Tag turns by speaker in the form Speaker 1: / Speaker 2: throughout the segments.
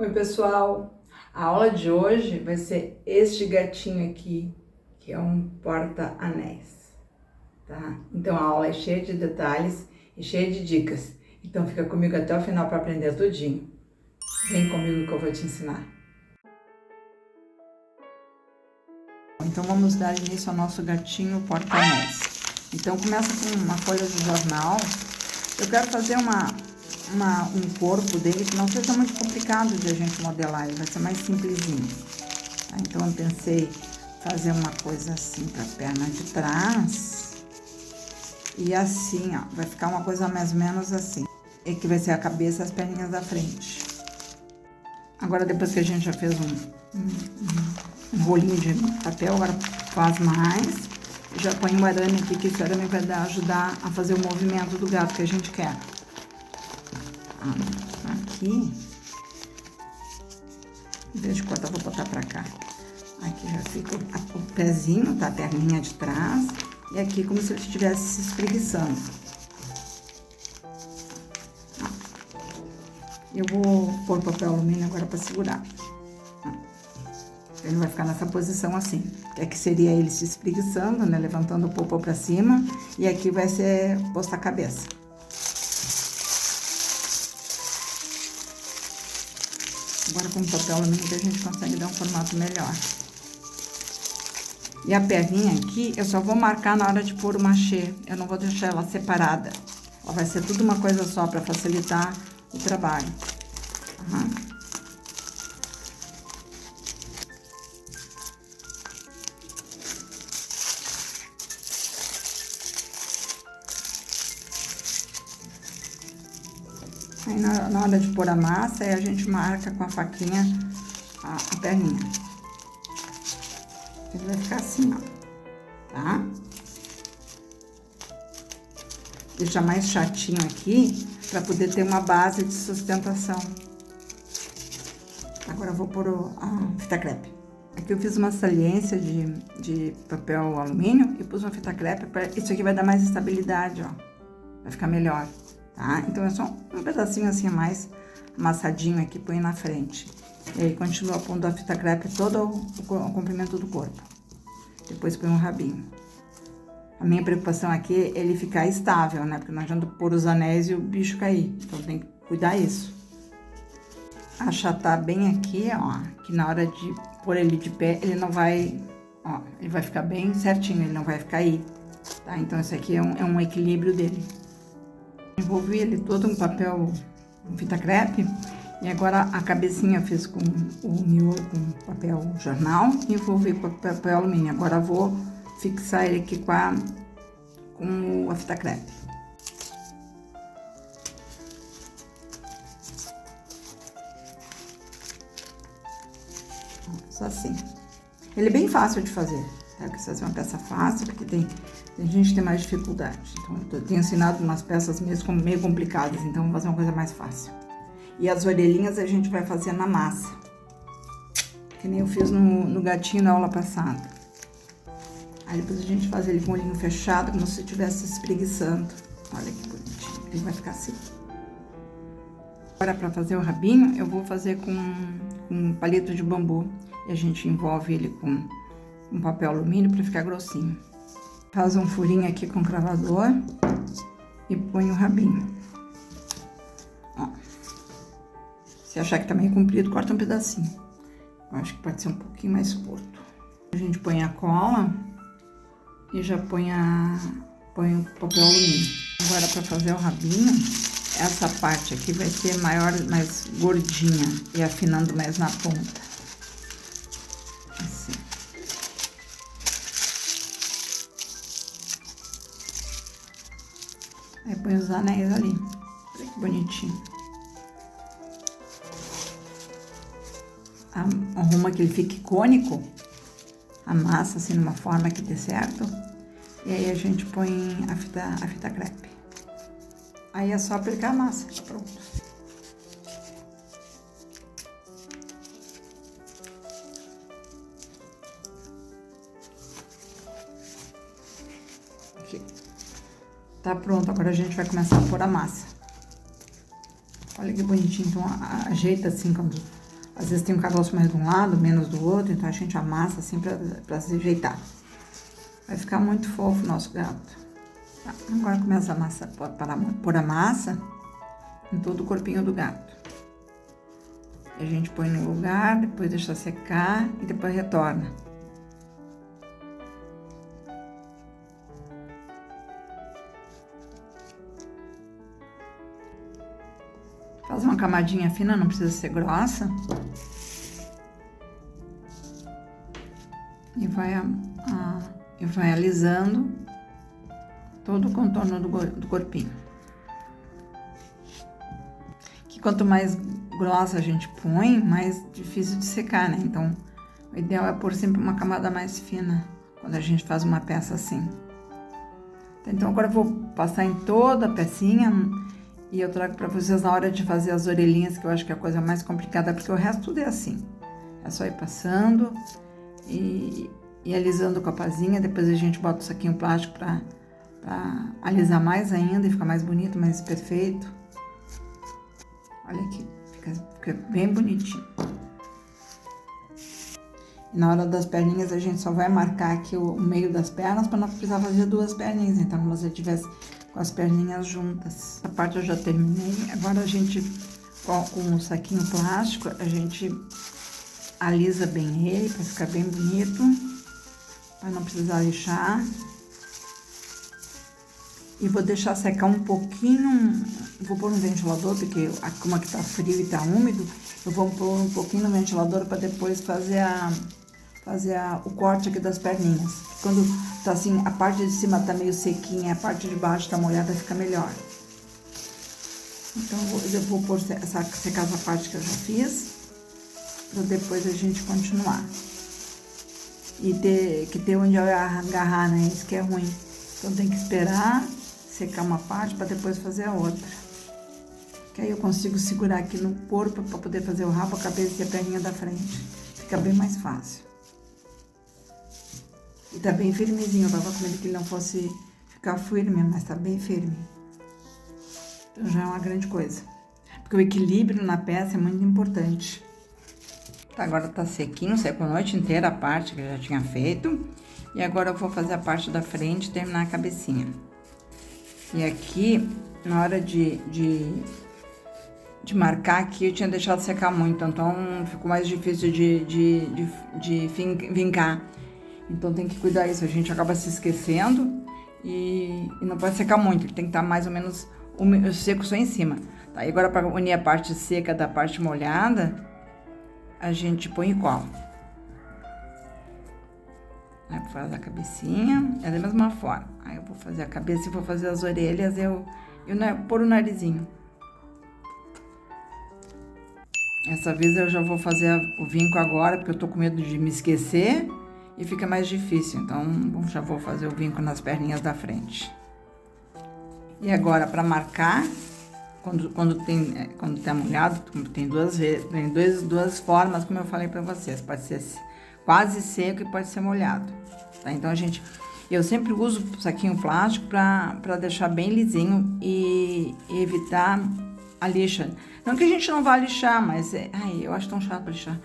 Speaker 1: Oi pessoal, a aula de hoje vai ser este gatinho aqui, que é um porta-anéis, tá? Então a aula é cheia de detalhes e cheia de dicas, então fica comigo até o final para aprender tudinho. Vem comigo que eu vou te ensinar. Então vamos dar início ao nosso gatinho porta-anéis. Então começa com uma folha de jornal. Eu quero fazer um corpo dele que não seja muito complicado de a gente modelar, ele vai ser mais simplesinho. Tá? Então eu pensei fazer uma coisa assim para a perna de trás e assim, ó, vai ficar uma coisa mais ou menos assim. E que vai ser a cabeça e as perninhas da frente. Agora depois que a gente já fez um rolinho de papel, agora faz mais. Já põe um arame aqui, que esse arame vai ajudar a fazer o movimento do gato que a gente quer. Aqui, em vez de cortar, vou botar pra cá. Aqui já fica o pezinho, tá? A perninha de trás. E aqui como se ele estivesse se espreguiçando. Eu vou pôr papel alumínio agora pra segurar. Ele vai ficar nessa posição assim. Que aqui seria ele se espreguiçando, né? Levantando o popô pra cima. E aqui vai ser posta a cabeça. Agora com o papel alumínio que a gente consegue dar um formato melhor. E a perninha aqui, eu só vou marcar na hora de pôr o machê. Eu não vou deixar ela separada. Ela vai ser tudo uma coisa só para facilitar o trabalho. Aí na hora de pôr a massa, aí a gente marca com a faquinha a perninha. Ele vai ficar assim, ó, tá? Deixar mais chatinho aqui, pra poder ter uma base de sustentação. Agora eu vou pôr a fita crepe. Aqui eu fiz uma saliência de papel alumínio e pus uma fita crepe, isso aqui vai dar mais estabilidade, ó. Vai ficar melhor. Tá? Então, é só um pedacinho assim a mais amassadinho aqui, põe na frente. E aí, continua pondo a fita crepe todo o comprimento do corpo. Depois põe um rabinho. A minha preocupação aqui é ele ficar estável, né? Porque não adianta pôr os anéis e o bicho cair. Então, tem que cuidar isso. Achatar bem aqui, ó, que na hora de pôr ele de pé, ele não vai... Ó, ele vai ficar bem certinho, ele não vai cair. Tá? Então, esse aqui é um equilíbrio dele. Envolvi ele todo em papel, fita crepe, e agora a cabecinha eu fiz com o miolo com papel jornal e envolvi com papel alumínio. Agora eu vou fixar ele aqui com a fita crepe. Só assim. Ele é bem fácil de fazer, tá? Porque essa é uma peça fácil, porque tem gente que tem mais dificuldade. Então, eu tenho ensinado umas peças meio complicadas, então vou fazer uma coisa mais fácil. E as orelhinhas a gente vai fazer na massa. Que nem eu fiz no gatinho na aula passada. Aí depois a gente faz ele com o olhinho fechado, como se estivesse espreguiçando. Olha que bonitinho, ele vai ficar assim. Agora, para fazer o rabinho, eu vou fazer com um palito de bambu. E a gente envolve ele com um papel alumínio para ficar grossinho. Faz um furinho aqui com cravador e põe o rabinho. Ó. Se achar que tá meio comprido, corta um pedacinho. Eu acho que pode ser um pouquinho mais curto. A gente põe a cola e já põe o papel alumínio. Agora, para fazer o rabinho, essa parte aqui vai ser maior, mais gordinha e afinando mais na ponta. Assim. Aí põe os anéis ali. Olha que bonitinho. Arruma que ele fique cônico. Amassa assim numa forma que dê certo. E aí a gente põe a fita crepe. Aí é só aplicar a massa. Pronto. Aqui. Tá pronto, agora a gente vai começar a pôr a massa. Olha que bonitinho, então ajeita assim quando Às vezes tem um caroço mais de um lado, menos do outro, então a gente amassa assim pra se ajeitar. Vai ficar muito fofo o nosso gato. Tá, agora começa a massa, pôr a massa em todo o corpinho do gato. A gente põe no lugar, depois deixa secar e depois retorna. Faz uma camadinha fina, não precisa ser grossa. E vai alisando todo o contorno do corpinho. Que quanto mais grossa a gente põe, mais difícil de secar, né? Então, o ideal é pôr sempre uma camada mais fina quando a gente faz uma peça assim. Então, agora eu vou passar em toda a pecinha. E eu trago para vocês na hora de fazer as orelhinhas, que eu acho que é a coisa mais complicada, porque o resto tudo é assim. É só ir passando e alisando com a pazinha. Depois a gente bota o saquinho plástico para alisar mais ainda e ficar mais bonito, mais perfeito. Olha aqui, fica bem bonitinho. E na hora das perninhas a gente só vai marcar aqui o meio das pernas para não precisar fazer duas perninhas. Então, como se você tivesse com as perninhas juntas. Essa parte eu já terminei. Agora a gente, com o saquinho plástico, a gente alisa bem ele para ficar bem bonito, para não precisar lixar. E vou deixar secar um pouquinho, vou pôr no ventilador, porque como aqui tá frio e tá úmido, eu vou pôr um pouquinho no ventilador para depois fazer o corte aqui das perninhas. Quando tá assim, a parte de cima tá meio sequinha, a parte de baixo tá molhada, fica melhor. Então eu vou pôr secar essa parte que eu já fiz, para depois a gente continuar. E ter onde eu agarrar, né? Isso que é ruim. Então tem que esperar secar uma parte para depois fazer a outra. Que aí eu consigo segurar aqui no corpo para poder fazer o rabo, a cabeça e a perninha da frente. Fica bem mais fácil. E tá bem firmezinho, eu tava com medo que ele não fosse ficar firme, mas tá bem firme. Então já é uma grande coisa. Porque o equilíbrio na peça é muito importante. Tá, agora tá sequinho, secou a noite inteira a parte que eu já tinha feito. E agora eu vou fazer a parte da frente e terminar a cabecinha. E aqui, na hora de marcar aqui, eu tinha deixado secar muito, então ficou mais difícil de vincar. Então tem que cuidar isso, a gente acaba se esquecendo e não pode secar muito, ele tem que estar mais ou menos seco só em cima. Tá, e agora para unir a parte seca da parte molhada, a gente põe cola. Aí vou fazer a cabecinha, é da mesma forma. Aí eu vou fazer a cabeça e vou fazer as orelhas, eu pôr o narizinho. Essa vez eu já vou fazer o vinco agora, porque eu tô com medo de me esquecer e fica mais difícil. Então, já vou fazer o vinco nas perninhas da frente. E agora, para marcar, quando tá molhado, tem duas formas, como eu falei para vocês. Pode ser quase seco e pode ser molhado. Tá? Então, eu sempre uso o saquinho plástico para deixar bem lisinho e evitar a lixa. Não que a gente não vá lixar, mas eu acho tão chato lixar.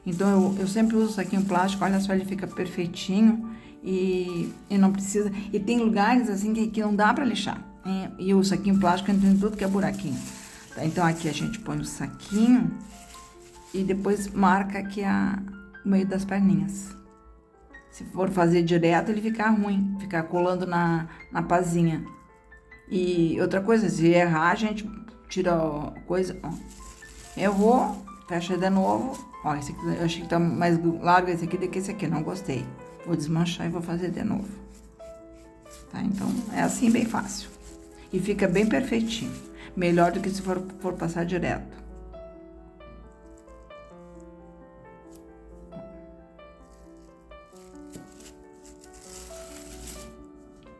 Speaker 1: Então, eu sempre uso o saquinho plástico, olha só, ele fica perfeitinho e não precisa... E tem lugares, assim, que não dá para lixar. E o saquinho plástico entra em tudo que é buraquinho. Tá? Então, aqui a gente põe o saquinho e depois marca aqui o meio das perninhas. Se for fazer direto, ele fica ruim, ficar colando na pazinha. E outra coisa, se errar, a gente tira a coisa, ó. Errou, fecha de novo. Ó, esse aqui, eu achei que tá mais largo esse aqui do que esse aqui, não gostei. Vou desmanchar e vou fazer de novo. Tá? Então, é assim bem fácil. E fica bem perfeitinho. Melhor do que se for passar direto.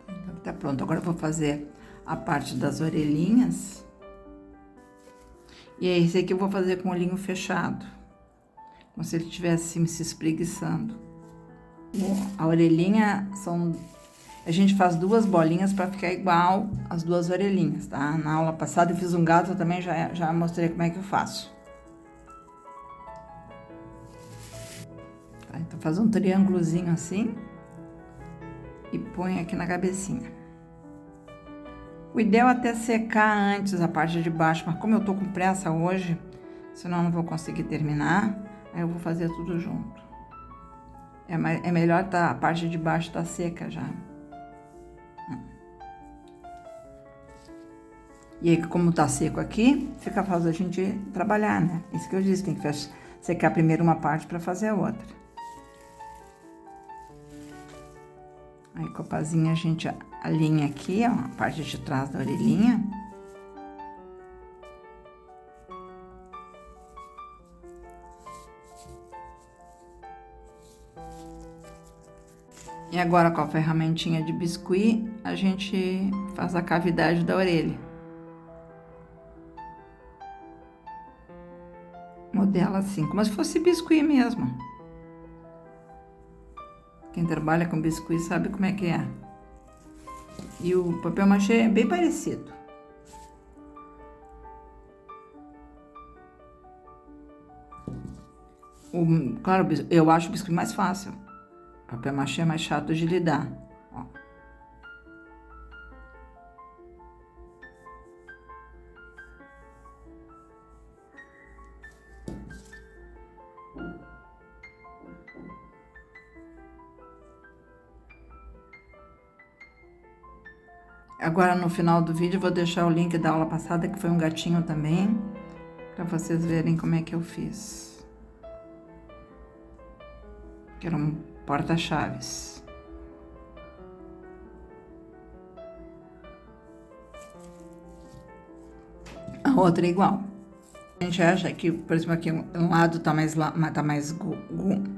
Speaker 1: Então, tá pronto. Agora eu vou fazer a parte das orelhinhas. E esse aqui eu vou fazer com o olhinho fechado. Como se ele estivesse se espreguiçando. A orelhinha a gente faz duas bolinhas para ficar igual as duas orelhinhas, tá? Na aula passada eu fiz um gato, eu também já mostrei como é que eu faço. Tá? Então faz um triângulozinho assim e põe aqui na cabecinha. O ideal é até secar antes a parte de baixo, mas como eu tô com pressa hoje, senão eu não vou conseguir terminar, aí eu vou fazer tudo junto. É melhor a parte de baixo tá seca já. E aí, como tá seco aqui, fica fácil a gente trabalhar, né? Isso que eu disse, tem que secar primeiro uma parte para fazer a outra. Aí, com a pazinha, a gente alinha aqui, ó, a parte de trás da orelhinha. E agora, com a ferramentinha de biscuit, a gente faz a cavidade da orelha. Modela assim, como se fosse biscuit mesmo. Quem trabalha com biscuit sabe como é que é. E o papel machê é bem parecido. Claro, eu acho o biscuit mais fácil. O papel machê é mais chato de lidar. Ó. Agora no final do vídeo eu vou deixar o link da aula passada, que foi um gatinho também, para vocês verem como é que eu fiz. Que era um porta-chaves. A outra é igual. A gente acha que, por exemplo, aqui um lado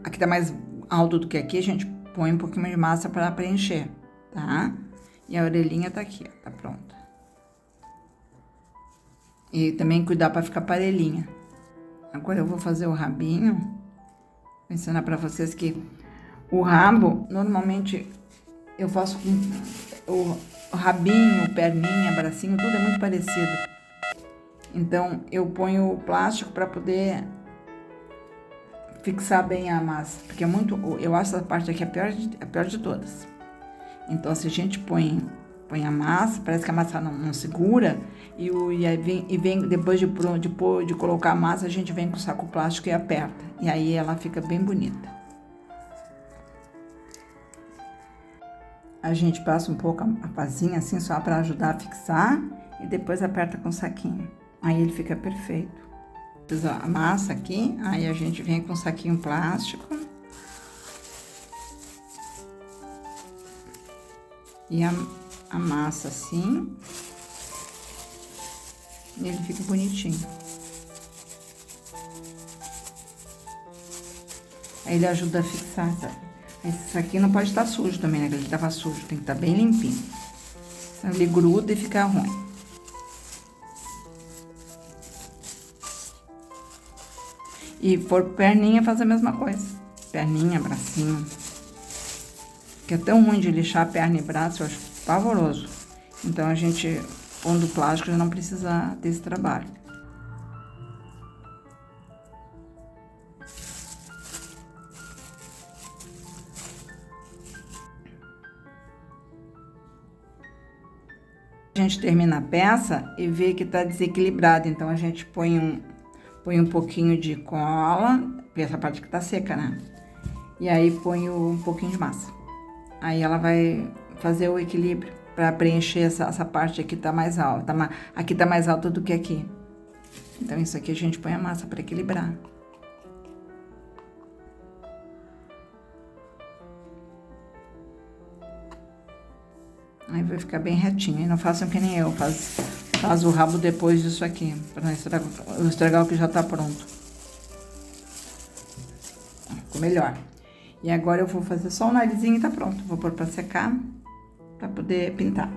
Speaker 1: aqui tá mais alto do que aqui, a gente põe um pouquinho de massa para preencher, tá? E a orelhinha tá aqui, ó, tá pronta. E também cuidar para ficar parelhinha. Agora eu vou fazer o rabinho. Vou ensinar para vocês que o rabo, normalmente, eu faço com o rabinho, perninha, bracinho, tudo é muito parecido. Então, eu ponho o plástico para poder fixar bem a massa. Porque eu acho essa parte aqui a pior de todas. Então, se a gente põe a massa, parece que a massa não segura, e vem depois de colocar a massa, a gente vem com o saco plástico e aperta. E aí ela fica bem bonita. A gente passa um pouco a pazinha assim, só para ajudar a fixar, e depois aperta com o saquinho. Aí ele fica perfeito. Fiz a massa aqui, aí a gente vem com o saquinho plástico. E amassa assim. E ele fica bonitinho. Aí ele ajuda a fixar, sabe? Esse aqui não pode estar sujo também, né? Ele tava sujo, tem que estar bem limpinho. Senão ele gruda e fica ruim. E for perninha, faz a mesma coisa. Perninha, bracinho. Que é tão ruim de lixar perna e braço, eu acho pavoroso. Então, a gente, pondo plástico, já não precisa ter esse trabalho. A gente termina a peça e vê que tá desequilibrado. Então, a gente põe um pouquinho de cola, porque essa parte que tá seca, né? E aí, põe um pouquinho de massa. Aí ela vai fazer o equilíbrio para preencher essa parte aqui tá mais alta. Aqui tá mais alta do que aqui. Então, isso aqui a gente põe a massa para equilibrar. Aí vai ficar bem retinho. E não façam que nem eu, faz o rabo depois disso aqui, para não estragar o que já tá pronto. Ficou melhor. E agora eu vou fazer só o narizinho e tá pronto. Vou pôr pra secar, pra poder pintar.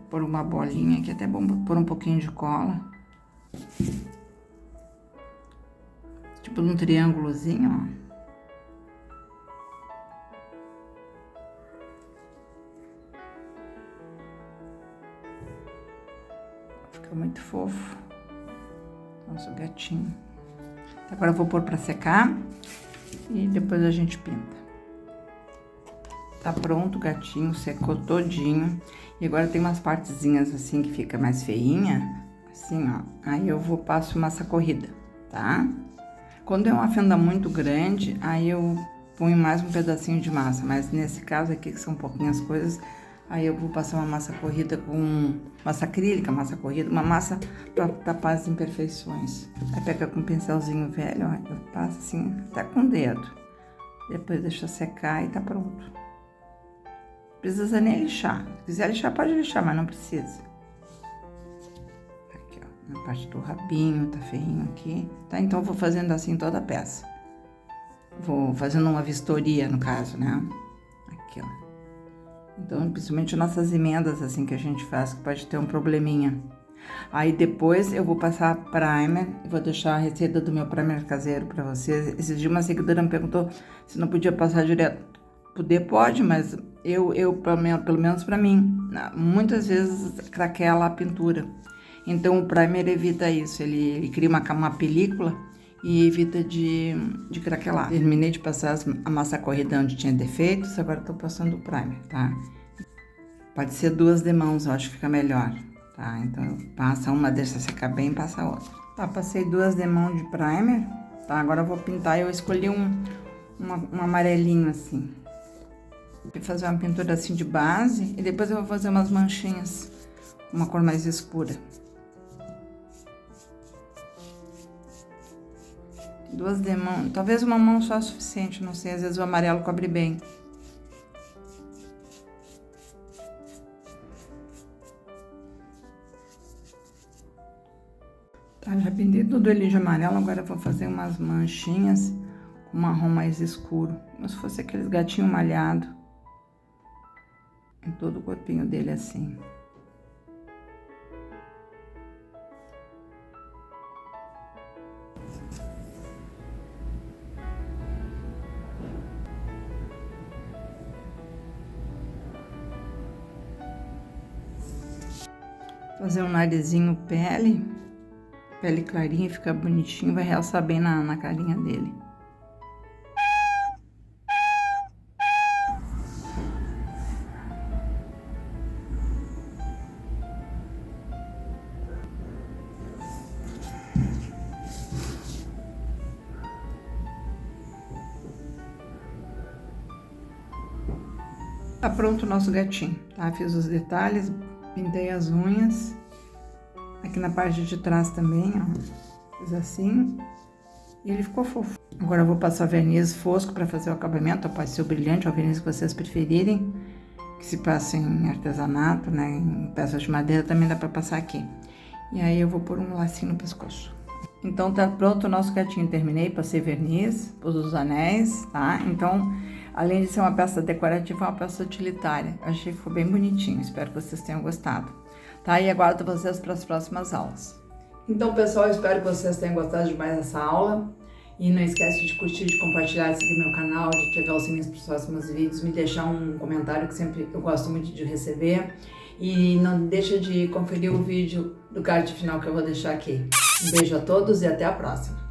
Speaker 1: Pôr uma bolinha aqui, até bom pôr um pouquinho de cola. Tipo num triângulozinho, ó. Fica muito fofo. Nosso gatinho. Agora eu vou pôr pra secar. e depois a gente pinta. Tá pronto o gatinho, secou todinho. E agora tem umas partezinhas assim que fica mais feinha, assim, ó. Aí eu passo massa corrida, tá? Quando é uma fenda muito grande, aí eu ponho mais um pedacinho de massa. Mas nesse caso aqui, que são pouquinhas coisas, aí eu vou passar uma massa corrida com massa acrílica, massa corrida, uma massa pra tapar as imperfeições. Aí pega com um pincelzinho velho, ó, eu passo assim, até com o dedo. Depois deixa secar e tá pronto. Precisa nem lixar. Se quiser lixar, pode lixar, mas não precisa. Aqui, ó, na parte do rabinho, tá feinho aqui. Tá, então eu vou fazendo assim toda a peça. Vou fazendo uma vistoria, no caso, né? Aqui, ó. Então, principalmente nossas emendas, assim, que a gente faz, que pode ter um probleminha. Aí depois eu vou passar primer, vou deixar a receita do meu primer caseiro pra vocês. Esses dias uma seguidora me perguntou se não podia passar direto. Poder pode, mas pelo menos pra mim, muitas vezes craquela a pintura. Então o primer evita isso, ele cria uma película e evita de craquelar. Terminei de passar a massa corrida onde tinha defeitos, agora tô passando o primer, tá? Pode ser 2 demãos, eu acho que fica melhor, tá? Então passa uma, deixa secar bem e passa a outra. Tá, passei 2 demãos de primer, tá? Agora eu vou pintar, eu escolhi um amarelinho assim. Vou fazer uma pintura assim de base e depois eu vou fazer umas manchinhas, uma cor mais escura. 2 demãos, talvez uma mão só é suficiente, não sei, às vezes o amarelo cobre bem. Tá, já pintei tudo ali de amarelo, agora eu vou fazer umas manchinhas com marrom mais escuro, como se fosse aqueles gatinhos malhados. Em todo o corpinho dele assim. Fazer um narizinho pele clarinha, fica bonitinho, vai realçar bem na carinha dele. Tá pronto o nosso gatinho, tá? Fiz os detalhes, pintei as unhas. Aqui na parte de trás também, ó. Fiz assim. E ele ficou fofo. Agora eu vou passar verniz fosco pra fazer o acabamento. Pode ser o brilhante, ou o verniz que vocês preferirem. Que se passa em artesanato, né? Em peças de madeira também dá pra passar aqui. E aí eu vou pôr um lacinho no pescoço. Então tá pronto o nosso gatinho. Terminei, passei verniz, pus os anéis, tá? Então, além de ser uma peça decorativa, é uma peça utilitária. Eu achei que ficou bem bonitinho, espero que vocês tenham gostado. Tá? E aguardo vocês para as próximas aulas. Então, pessoal, espero que vocês tenham gostado de mais essa aula. E não esquece de curtir, de compartilhar, de seguir meu canal, de ativar os sininhos para os próximos vídeos, me deixar um comentário que sempre eu gosto muito de receber. E não deixa de conferir o vídeo do card final que eu vou deixar aqui. Um beijo a todos e até a próxima!